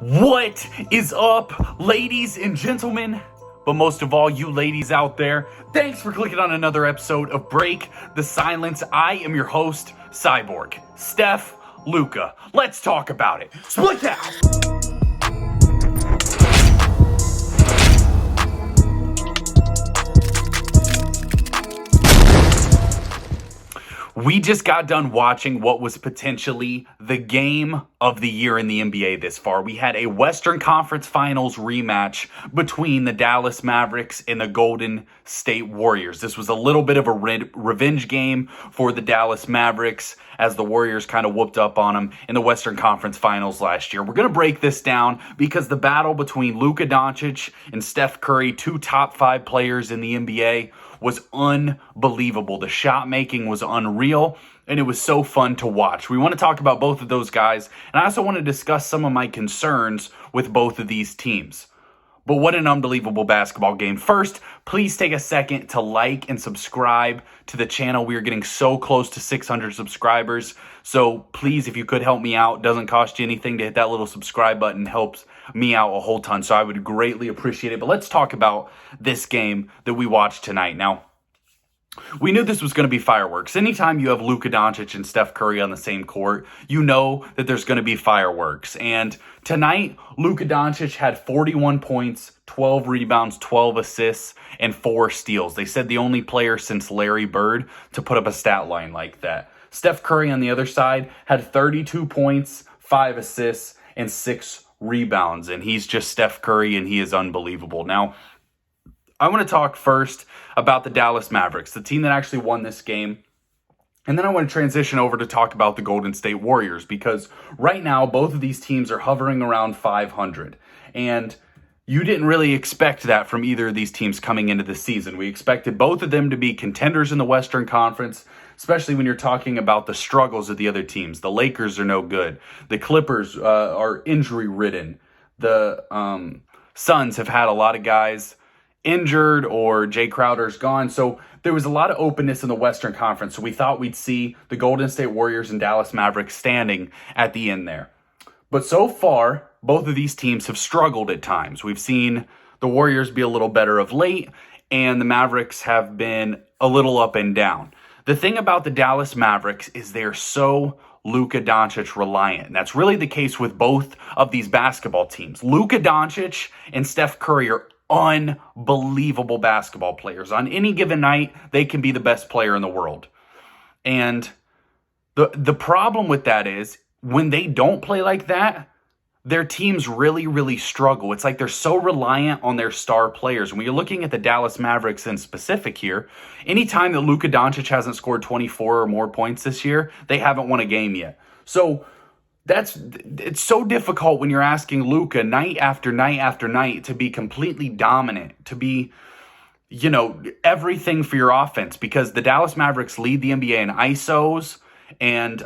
What is up, ladies and gentlemen? But most of all, you ladies out there, thanks for clicking on another episode of Break the Silence. I am your host, Cyborg, Steph, Luka. Let's talk about it. Split out! We just got done watching what was potentially the game of the year in the NBA this far. We had a Western Conference Finals rematch between the Dallas Mavericks and the Golden State Warriors. This was a little bit of a revenge game for the Dallas Mavericks as the Warriors kind of whooped up on them in the Western Conference Finals last year. We're going to break this down because the battle between Luka Doncic and Steph Curry, two top 5 players in the NBA, was unbelievable. The shot making was unreal, and it was so fun to watch. We want to talk about both of those guys, and I also want to discuss some of my concerns with both of these teams. But what an unbelievable basketball game. First, please take a second to like and subscribe to the channel. We are getting so close to 600 subscribers. So please, if you could help me out, doesn't cost you anything to hit that little subscribe button. Helps me out a whole ton. So I would greatly appreciate it. But let's talk about this game that we watched tonight. Now, we knew this was going to be fireworks. Anytime you have Luka Doncic and Steph Curry on the same court, you know that there's going to be fireworks. And tonight, Luka Doncic had 41 points, 12 rebounds, 12 assists, and 4 steals. They said the only player since Larry Bird to put up a stat line like that. Steph Curry on the other side had 32 points, 5 assists, and 6 rebounds. And he's just Steph Curry, and he is unbelievable. Now, I want to talk first about the Dallas Mavericks, the team that actually won this game. And then I want to transition over to talk about the Golden State Warriors, because right now both of these teams are hovering around 500. And you didn't really expect that from either of these teams coming into the season. We expected both of them to be contenders in the Western Conference, especially when you're talking about the struggles of the other teams. The Lakers are no good. The Clippers are injury-ridden. The Suns have had a lot of guys injured, or Jay Crowder's gone. So there was a lot of openness in the Western Conference. So we thought we'd see the Golden State Warriors and Dallas Mavericks standing at the end there. But so far, both of these teams have struggled at times. We've seen the Warriors be a little better of late, and the Mavericks have been a little up and down. The thing about the Dallas Mavericks is they're so Luka Doncic reliant. And that's really the case with both of these basketball teams. Luka Doncic and Steph Curry are unbelievable basketball players. On any given night, they can be the best player in the world. And the problem with that is when they don't play like that, their teams really, really struggle. It's like they're so reliant on their star players. When you're looking at the Dallas Mavericks in specific here, anytime that Luka Doncic hasn't scored 24 or more points this year, they haven't won a game yet. So it's so difficult when you're asking Luka night after night after night to be completely dominant, to be, everything for your offense, because the Dallas Mavericks lead the NBA in ISOs, and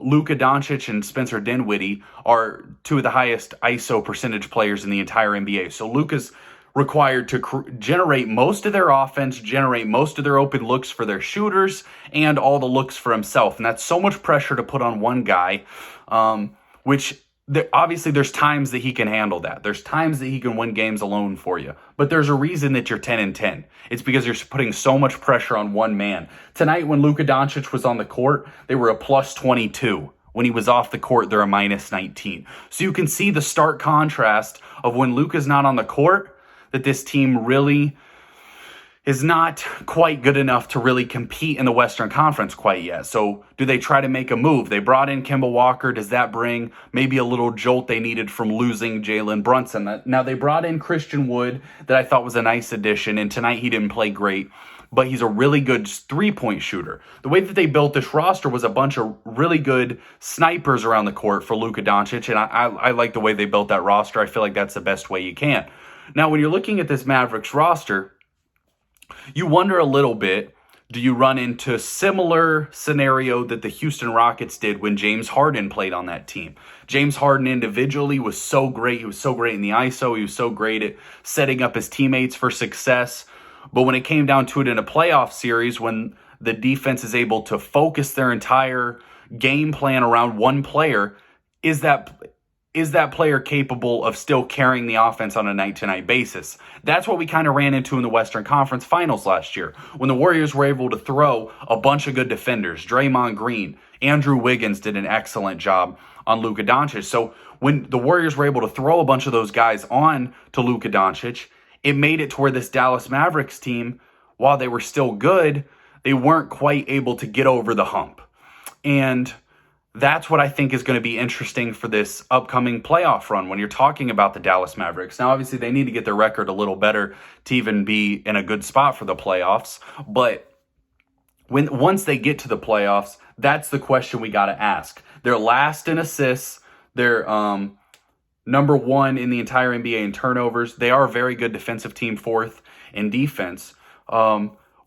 Luka Doncic and Spencer Dinwiddie are two of the highest ISO percentage players in the entire NBA. So Luka's required to generate most of their offense, generate most of their open looks for their shooters, and all the looks for himself. And that's so much pressure to put on one guy, obviously there's times that he can handle that. There's times that he can win games alone for you. But there's a reason that you're 10-10. It's because you're putting so much pressure on one man. Tonight, when Luka Doncic was on the court, they were a plus 22. When he was off the court, they're a minus 19. So you can see the stark contrast of when Luka's not on the court, that this team really is not quite good enough to really compete in the Western Conference quite yet. So do they try to make a move? They brought in Kemba Walker. Does that bring maybe a little jolt they needed from losing Jalen Brunson? Now, they brought in Christian Wood, that I thought was a nice addition, and tonight he didn't play great, but he's a really good three-point shooter. The way that they built this roster was a bunch of really good snipers around the court for Luka Doncic, and I like the way they built that roster. I feel like that's the best way you can. Now, when you're looking at this Mavericks roster, you wonder a little bit, do you run into a similar scenario that the Houston Rockets did when James Harden played on that team? James Harden individually was so great. He was so great in the ISO. He was so great at setting up his teammates for success. But when it came down to it in a playoff series, when the defense is able to focus their entire game plan around one player, is that is that player capable of still carrying the offense on a night-to-night basis? That's what we kind of ran into in the Western Conference Finals last year, when the Warriors were able to throw a bunch of good defenders. Draymond Green, Andrew Wiggins did an excellent job on Luka Doncic. So when the Warriors were able to throw a bunch of those guys on to Luka Doncic, it made it to where this Dallas Mavericks team, while they were still good, they weren't quite able to get over the hump. And that's what I think is going to be interesting for this upcoming playoff run when you're talking about the Dallas Mavericks. Now, obviously, they need to get their record a little better to even be in a good spot for the playoffs. But once they get to the playoffs, that's the question we got to ask. They're last in assists. They're number one in the entire NBA in turnovers. They are a very good defensive team, fourth in defense.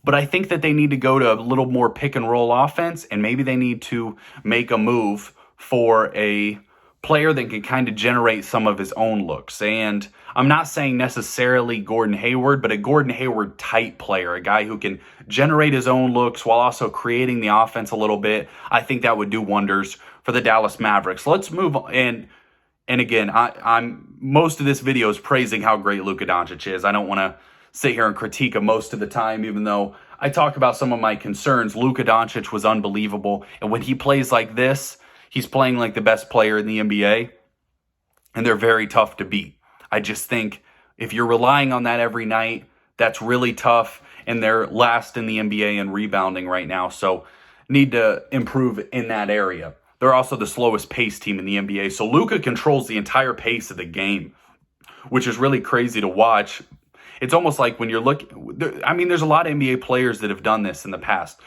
But I think that they need to go to a little more pick and roll offense, and maybe they need to make a move for a player that can kind of generate some of his own looks. And I'm not saying necessarily Gordon Hayward, but a Gordon Hayward type player, a guy who can generate his own looks while also creating the offense a little bit. I think that would do wonders for the Dallas Mavericks. Let's move on. And again, I'm most of this video is praising how great Luka Doncic is. I don't want to sit here and critique him most of the time, even though I talk about some of my concerns. Luka Doncic was unbelievable. And when he plays like this, he's playing like the best player in the NBA. And they're very tough to beat. I just think if you're relying on that every night, that's really tough. And they're last in the NBA in rebounding right now. So need to improve in that area. They're also the slowest pace team in the NBA. So Luka controls the entire pace of the game, which is really crazy to watch. It's almost like when you're looking, I mean, there's a lot of NBA players that have done this in the past.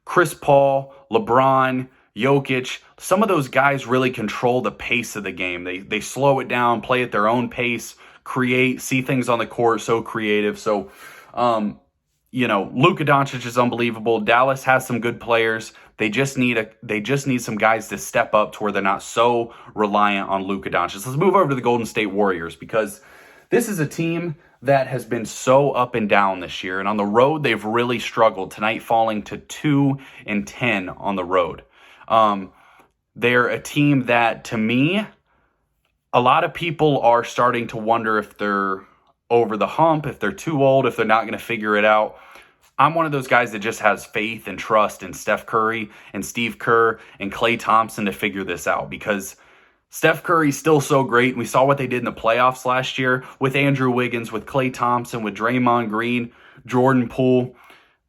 Chris Paul, LeBron, Jokic, some of those guys really control the pace of the game. They slow it down, play at their own pace, create, see things on the court, so creative. So, Luka Doncic is unbelievable. Dallas has some good players. They just need some guys to step up to where they're not so reliant on Luka Doncic. Let's move over to the Golden State Warriors, because this is a team that has been so up and down this year. And on the road, they've really struggled. Tonight falling to 2-10 on the road. They're a team that, to me, a lot of people are starting to wonder if they're over the hump, if they're too old, if they're not going to figure it out. I'm one of those guys that just has faith and trust in Steph Curry and Steve Kerr and Klay Thompson to figure this out, because Steph Curry's still so great. We saw what they did in the playoffs last year with Andrew Wiggins, with Klay Thompson, with Draymond Green, Jordan Poole,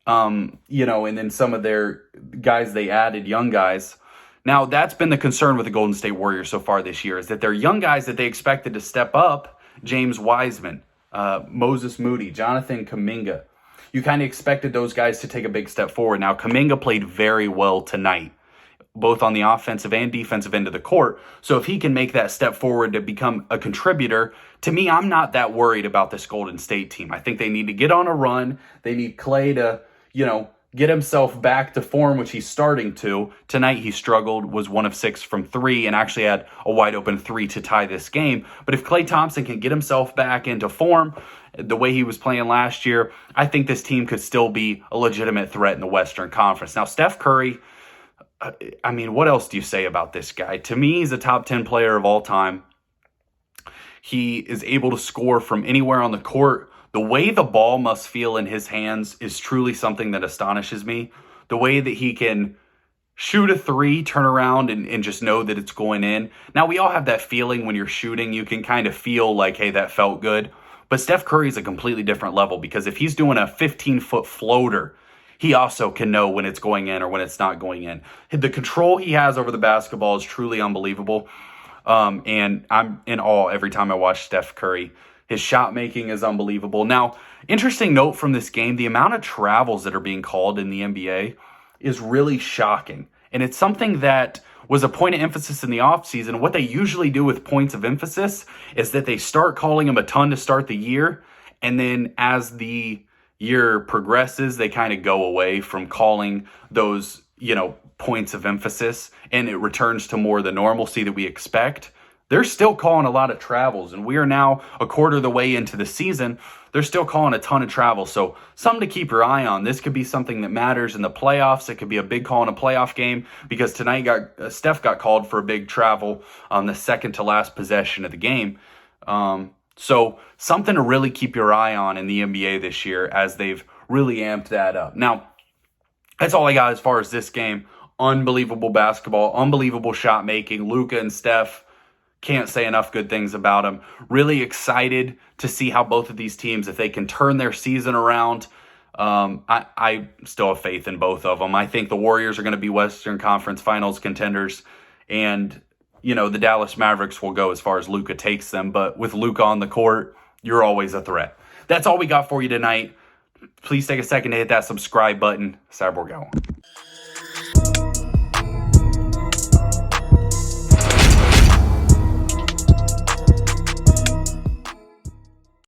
and then some of their guys they added, young guys. Now, that's been the concern with the Golden State Warriors so far this year, is that they're young guys that they expected to step up. James Wiseman, Moses Moody, Jonathan Kuminga. You kind of expected those guys to take a big step forward. Now, Kuminga played very well tonight, both on the offensive and defensive end of the court. So if he can make that step forward to become a contributor, to me, I'm not that worried about this Golden State team. I think they need to get on a run. They need Klay to, get himself back to form, which he's starting to. Tonight he struggled, was 1 of 6 from 3, and actually had a wide open 3 to tie this game. But if Klay Thompson can get himself back into form the way he was playing last year, I think this team could still be a legitimate threat in the Western Conference. Now, Steph Curry, what else do you say about this guy? To me, he's a top 10 player of all time. He is able to score from anywhere on the court. The way the ball must feel in his hands is truly something that astonishes me. The way that he can shoot a 3, turn around, and just know that it's going in. Now, we all have that feeling when you're shooting. You can kind of feel like, hey, that felt good. But Steph Curry is a completely different level, because if he's doing a 15-foot floater, he also can know when it's going in or when it's not going in. The control he has over the basketball is truly unbelievable. And I'm in awe every time I watch Steph Curry. His shot making is unbelievable. Now, interesting note from this game, the amount of travels that are being called in the NBA is really shocking. And it's something that was a point of emphasis in the offseason. What they usually do with points of emphasis is that they start calling them a ton to start the year. And then as the year progresses, they kind of go away from calling those, points of emphasis, and it returns to more the normalcy that we expect. they're still calling a lot of travels, and we are now a quarter of the way into the season. They're still calling a ton of travel, so something to keep your eye on. This could be something that matters in the playoffs. It could be a big call in a playoff game, because tonight Steph got called for a big travel on the second to last possession of the game. So something to really keep your eye on in the NBA this year, as they've really amped that up. Now, that's all I got as far as this game. Unbelievable basketball, unbelievable shot making. Luka and Steph, can't say enough good things about them. Really excited to see how both of these teams, if they can turn their season around. I still have faith in both of them. I think the Warriors are going to be Western Conference Finals contenders, and the Dallas Mavericks will go as far as Luka takes them. But with Luka on the court, you're always a threat. That's all we got for you tonight. Please take a second to hit that subscribe button. Cyborg out.